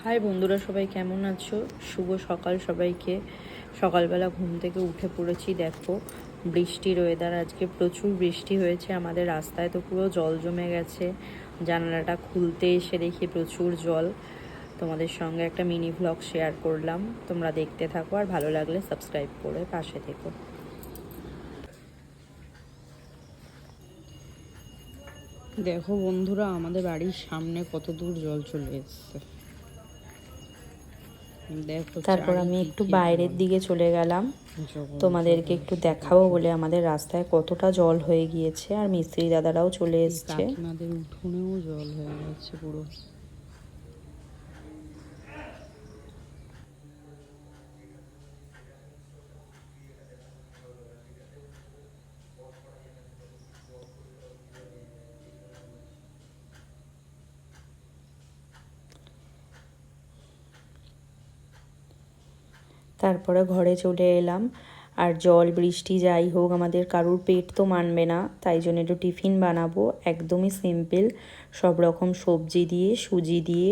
High বন্ধুরা, সবাই কেমন আছো? শুভ সকাল সবাইকে। সকালবেলা ঘুম থেকে উঠে পড়েছি। দেখো, বৃষ্টির ওয়েদার, আজকে প্রচুর বৃষ্টি হয়েছে। আমাদের রাস্তায় তো পুরো জল জমে গেছে। জানালাটা খুলতে এসে দেখি প্রচুর জল। তোমাদের সঙ্গে একটা মিনি ভ্লগ শেয়ার করলাম, তোমরা দেখতে থাকো, আর ভালো লাগলে সাবস্ক্রাইব করে পাশে থেকো। দেখো বন্ধুরা, আমাদের বাড়ির সামনে কত দূর জল চলে এসছে। তারপর আমি একটু বাইরের দিকে চলে গেলাম, তোমাদেরকে একটু দেখাবো বলে আমাদের রাস্তায় কতটা জল হয়ে গিয়েছে। আর মিস্ত্রি দাদারাও চলে এসছে। কাকিমাদের উঠোনেও জল হয়ে গেছে পুরো। তারপরে ঘরে চলে এলাম। আর জল বৃষ্টি যাই হোক, আমাদের কারুর পেট তো মানবে না, তাই জন্য একটু টিফিন বানাবো। একদমই সিম্পল, সব রকম সবজি দিয়ে, সুজি দিয়ে।